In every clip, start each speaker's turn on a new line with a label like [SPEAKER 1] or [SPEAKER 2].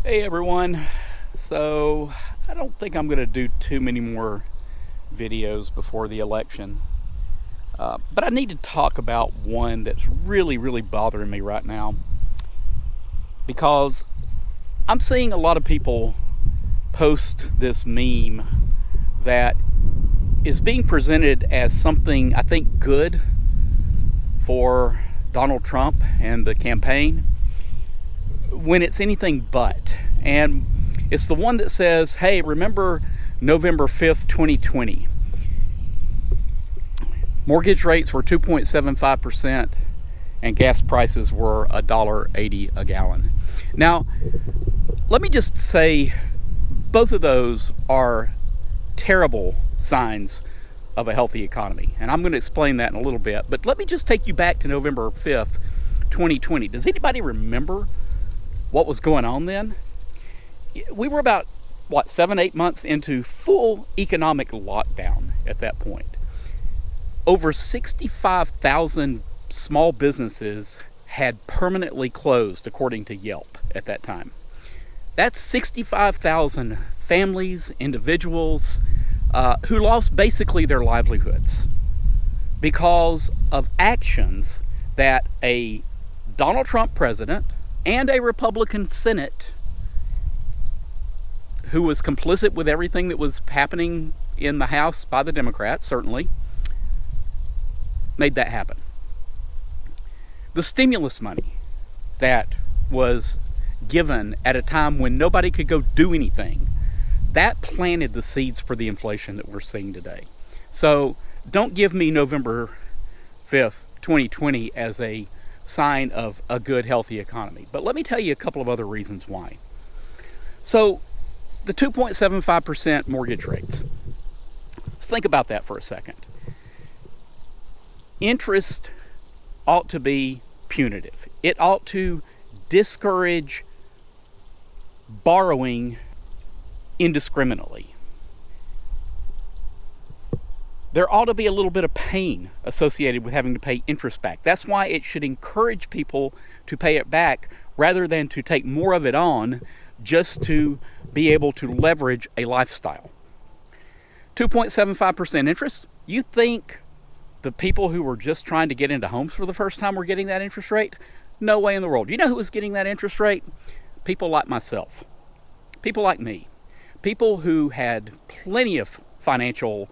[SPEAKER 1] Hey everyone. So I don't think I'm going to do too many more videos before the election, but I need to talk about one that's really bothering me right now, because I'm seeing a lot of people post this meme that is being presented as something I think good for Donald Trump and the campaign, when it's anything but. And it's the one that says, hey, remember November 5th, 2020? Mortgage rates were 2.75% and gas prices were $1.80 a gallon. Now, let me just say, both of those are terrible signs of a healthy economy. And I'm going to explain that in a little bit. But let me just take you back to November 5th, 2020. Does anybody remember what was going on then? We were about, 7-8 months into full economic lockdown at that point. Over 65,000 small businesses had permanently closed, according to Yelp at that time. That's 65,000 families, individuals, who lost basically their livelihoods because of actions that a Donald Trump president and a Republican Senate, who was complicit with everything that was happening in the House by the Democrats, certainly, made that happen. The stimulus money that was given at a time when nobody could go do anything, that planted the seeds for the inflation that we're seeing today. So don't give me November 5th, 2020 as a sign of a good, healthy economy. But let me tell you a couple of other reasons why. So the 2.75% mortgage rates. Let's think about that for a second. Interest ought to be punitive. It ought to discourage borrowing indiscriminately. There ought to be a little bit of pain associated with having to pay interest back. That's why it should encourage people to pay it back rather than to take more of it on just to be able to leverage a lifestyle. 2.75% interest. You think the people who were just trying to get into homes for the first time were getting that interest rate? No way in the world. You know who was getting that interest rate? People like myself. People like me. People who had plenty of financial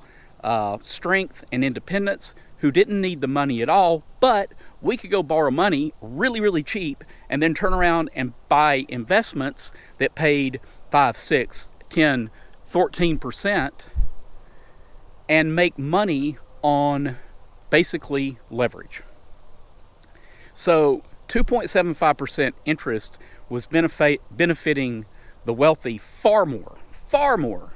[SPEAKER 1] strength and independence, who didn't need the money at all, but we could go borrow money really cheap and then turn around and buy investments that paid 5, 6, 10, 14% and make money on basically leverage. So 2.75% interest was benefiting the wealthy far more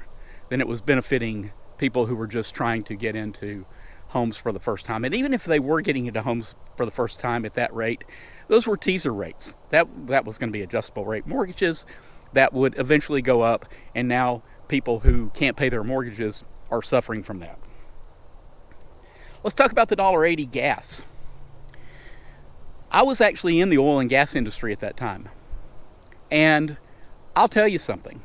[SPEAKER 1] than it was benefiting people who were just trying to get into homes for the first time. And even if they were getting into homes for the first time at that rate, those were teaser rates. That was going to be adjustable rate mortgages that would eventually go up, and now people who can't pay their mortgages are suffering from that. Let's talk about the $1.80 gas. I was actually in the oil and gas industry at that time. And I'll tell you something.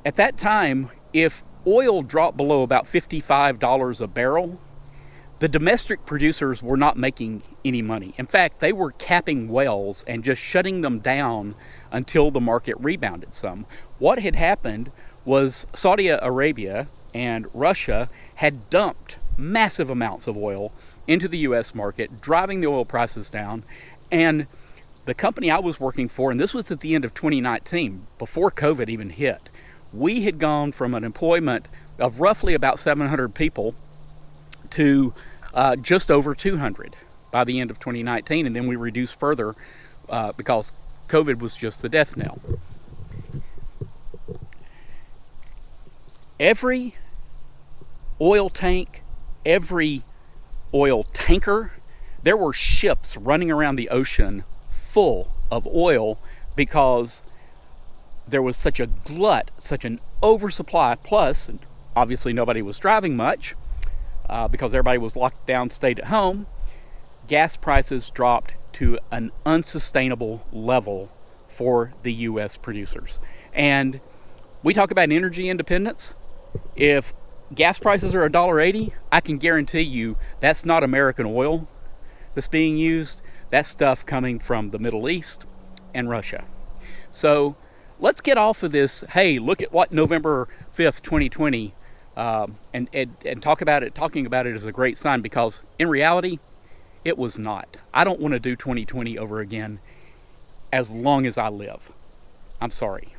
[SPEAKER 1] At that time, if oil dropped below about $55 a barrel, the domestic producers were not making any money. In fact, they were capping wells and just shutting them down until the market rebounded some. What had happened was Saudi Arabia and Russia had dumped massive amounts of oil into the U.S. market, driving the oil prices down. And the company I was working for, and this was at the end of 2019, before COVID even hit, we had gone from an employment of roughly about 700 people to just over 200 by the end of 2019, and then we reduced further because COVID was just the death knell. Every oil tank, every oil tanker, there were ships running around the ocean full of oil because there was such a glut, such an oversupply. Plus, obviously nobody was driving much because everybody was locked down, stayed at home. Gas prices dropped to an unsustainable level for the U.S. producers. And we talk about energy independence. If gas prices are $1.80, I can guarantee you that's not American oil that's being used. That's stuff coming from the Middle East and Russia. So let's get off of this, hey, look at what November 5th, 2020, and talking about it as a great sign, because in reality, it was not. I don't want to do 2020 over again as long as I live. I'm sorry.